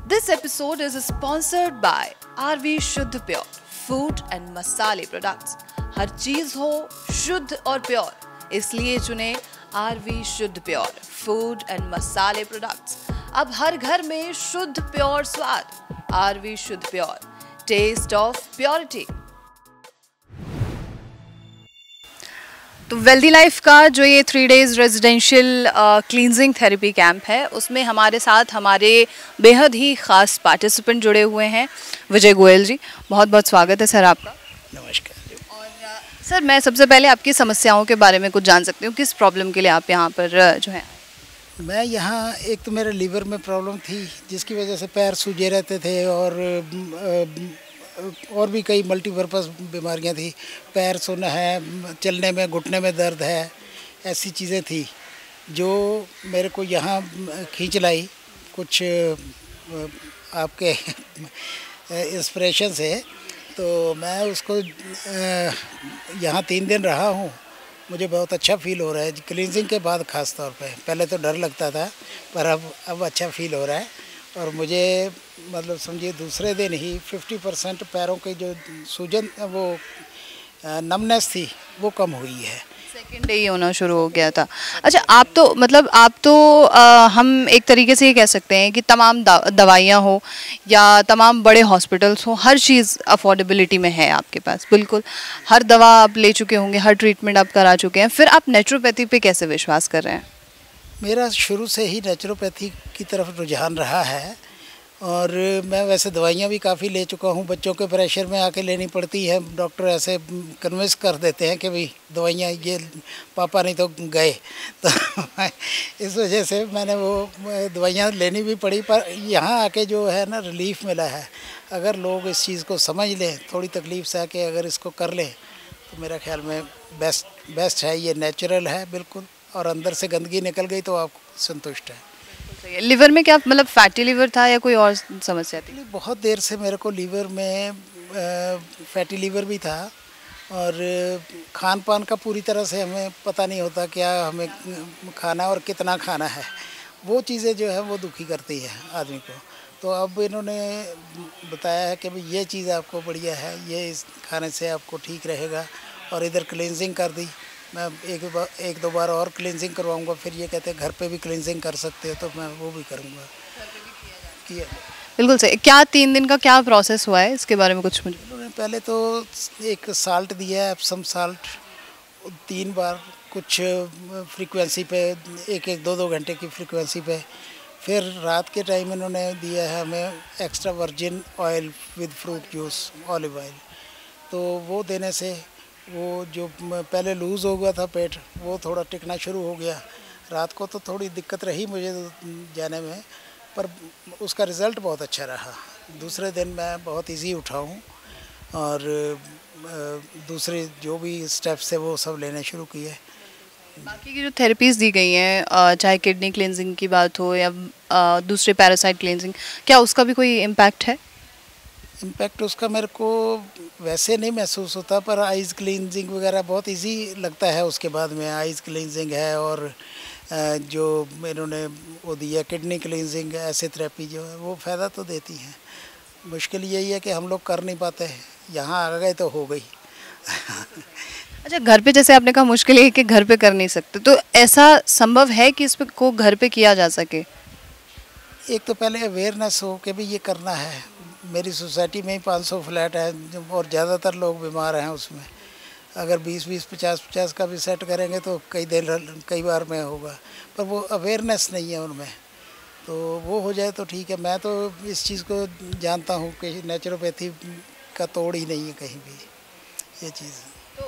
This episode is sponsored by RV शुद्ध pure food and मसाले products. हर चीज हो शुद्ध और प्योर, इसलिए चुने RV शुद्ध प्योर फूड एंड मसाले प्रोडक्ट्स। अब हर घर में शुद्ध प्योर स्वाद। RV शुद्ध प्योर, टेस्ट ऑफ प्योरिटी। तो वेल्दी लाइफ का जो ये 3 days residential cleansing therapy camp है, उसमें हमारे साथ हमारे बेहद ही ख़ास पार्टिसिपेंट जुड़े हुए हैं। विजय गोयल जी, बहुत बहुत स्वागत है सर आपका। नमस्कार जी। और सर, मैं सबसे पहले आपकी समस्याओं के बारे में कुछ जान सकती हूँ, किस प्रॉब्लम के लिए आप यहाँ पर जो है? मैं यहाँ, एक तो मेरे लीवर में प्रॉब्लम थी जिसकी वजह से पैर सूजे रहते थे और भी कई मल्टीपर्पज़ बीमारियाँ थी। पैर सुन्न है, चलने में घुटने में दर्द है, ऐसी चीज़ें थी जो मेरे को यहाँ खींच लाई कुछ आपके इंस्पिरेशन से। तो मैं उसको यहाँ 3 दिन रहा हूँ। मुझे बहुत अच्छा फील हो रहा है क्लींजिंग के बाद, ख़ास तौर पे। पहले तो डर लगता था, पर अब अच्छा फील हो रहा है। और मुझे मतलब समझिए दूसरे दिन ही 50% पैरों के जो सूजन, वो नमनेस थी, वो कम हुई है। सेकेंड डे ही होना शुरू हो गया था। अच्छा, आप तो हम एक तरीके से ये कह सकते हैं कि तमाम दवाइयाँ हो या तमाम बड़े हॉस्पिटल्स हो, हर चीज़ अफोर्डेबिलिटी में है आपके पास। बिल्कुल हर दवा आप ले चुके होंगे, हर ट्रीटमेंट आप करा चुके हैं, फिर आप नेचुरोपैथी पे कैसे विश्वास कर रहे हैं? मेरा शुरू से ही नेचुरोपैथी की तरफ रुझान रहा है। और मैं वैसे दवाइयाँ भी काफ़ी ले चुका हूँ। बच्चों के प्रेशर में आके लेनी पड़ती है, डॉक्टर ऐसे कन्विंस कर देते हैं कि भाई दवाइयाँ ये पापा नहीं तो गए। तो इस वजह से मैंने वो दवाइयाँ लेनी भी पड़ी। पर यहाँ आके जो है ना, रिलीफ मिला है। अगर लोग इस चीज़ को समझ लें, थोड़ी तकलीफ से आके अगर इसको कर लें, तो मेरा ख्याल में बेस्ट है। ये नेचुरल है बिल्कुल, और अंदर से गंदगी निकल गई तो आप संतुष्ट है। लिवर में क्या मतलब फैटी लिवर था या कोई और समस्या थी? बहुत देर से मेरे को लीवर में फैटी लीवर भी था। और खान पान का पूरी तरह से हमें पता नहीं होता क्या हमें खाना और कितना खाना है। वो चीज़ें जो है वो दुखी करती है आदमी को। तो अब इन्होंने बताया है कि भाई ये चीज़ आपको बढ़िया है, ये इस खाने से आपको ठीक रहेगा। और इधर क्लींजिंग कर दी। मैं एक दो बार और क्लींजिंग करवाऊंगा। फिर ये कहते हैं घर पे भी क्लींजिंग कर सकते हो, तो मैं वो भी करूंगा। किया बिल्कुल सही। क्या 3 दिन का क्या प्रोसेस हुआ है, इसके बारे में कुछ मुझे? उन्होंने पहले तो एक साल्ट दिया है, एप्सम साल्ट, 3 बार कुछ फ्रीक्वेंसी पे, एक 2 घंटे की फ्रीक्वेंसी पे। फिर रात के टाइम इन्होंने दिया है हमें extra virgin oil with fruit juice, olive oil. तो वो देने से वो जो पहले लूज़ हो गया था पेट, वो थोड़ा टिकना शुरू हो गया। रात को तो थोड़ी दिक्कत रही मुझे जाने में, पर उसका रिज़ल्ट बहुत अच्छा रहा। दूसरे दिन मैं बहुत इजी उठा हूँ और दूसरे जो भी स्टेप्स थे वो सब लेने शुरू किए। बाकी की जो थेरेपीज़ दी गई हैं, चाहे किडनी क्लींजिंग की बात हो या दूसरे पैरासाइट क्लींजिंग, क्या उसका भी कोई इम्पैक्ट है? इम्पैक्ट उसका मेरे को वैसे नहीं महसूस होता, पर आइज़ क्लींजिंग वगैरह बहुत इजी लगता है। उसके बाद में आइज़ क्लींजिंग है, और जो इन्होंने वो दिया किडनी क्लींजिंग, ऐसे थेरेपी जो है वो फ़ायदा तो देती है। मुश्किल यही है कि हम लोग कर नहीं पाते हैं। यहाँ आ गए तो हो गई। अच्छा, घर पे जैसे आपने कहा मुश्किल है कि घर पे कर नहीं सकते, तो ऐसा संभव है कि इस को घर पे किया जा सके? एक तो पहले अवेयरनेस हो कि भाई ये करना है। मेरी सोसाइटी में ही 500 फ्लैट है और ज़्यादातर लोग बीमार हैं उसमें। अगर 20-20, 50-50 का भी सेट करेंगे तो कई बार में होगा, पर वो अवेयरनेस नहीं है उनमें। तो वो हो जाए तो ठीक है। मैं तो इस चीज़ को जानता हूँ कि नेचुरोपैथी का तोड़ ही नहीं है कहीं भी ये चीज़। तो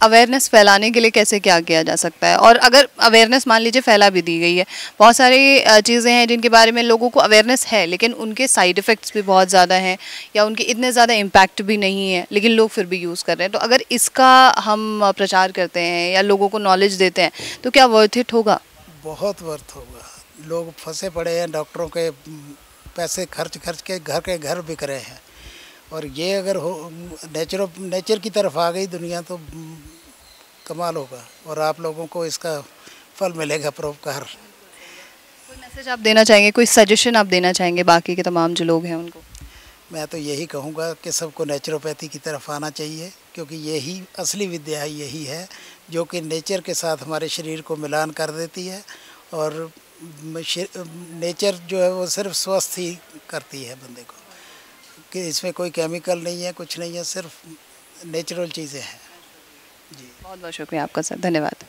अवेयरनेस फैलाने के लिए कैसे क्या किया जा सकता है? और अगर अवेयरनेस मान लीजिए फैला भी दी गई है, बहुत सारी चीज़ें हैं जिनके बारे में लोगों को अवेयरनेस है, लेकिन उनके साइड इफ़ेक्ट्स भी बहुत ज़्यादा हैं या उनके इतने ज़्यादा इम्पैक्ट भी नहीं है, लेकिन लोग फिर भी यूज़ कर रहे हैं। तो अगर इसका हम प्रचार करते हैं या लोगों को नॉलेज देते हैं, तो क्या वर्थ इट होगा? बहुत वर्थ होगा। लोग फंसे पड़े हैं, डॉक्टरों के पैसे खर्च के घर बिक रहे हैं। और ये अगर हो नेचर की तरफ आ गई दुनिया, तो कमाल होगा और आप लोगों को इसका फल मिलेगा परोपकार। मैसेज आप देना चाहेंगे, कोई सजेशन आप देना चाहेंगे बाकी के तमाम जो लोग हैं उनको? मैं तो यही कहूँगा कि सबको नेचुरोपैथी की तरफ आना चाहिए, क्योंकि यही असली विद्या यही है जो कि नेचर के साथ हमारे शरीर को मिलान कर देती है। और नेचर जो है वो सिर्फ स्वस्थ ही करती है बंदे को, कि इसमें कोई केमिकल नहीं है, कुछ नहीं है, सिर्फ नेचुरल चीज़ें हैं। जी बहुत बहुत शुक्रिया आपका सर, धन्यवाद।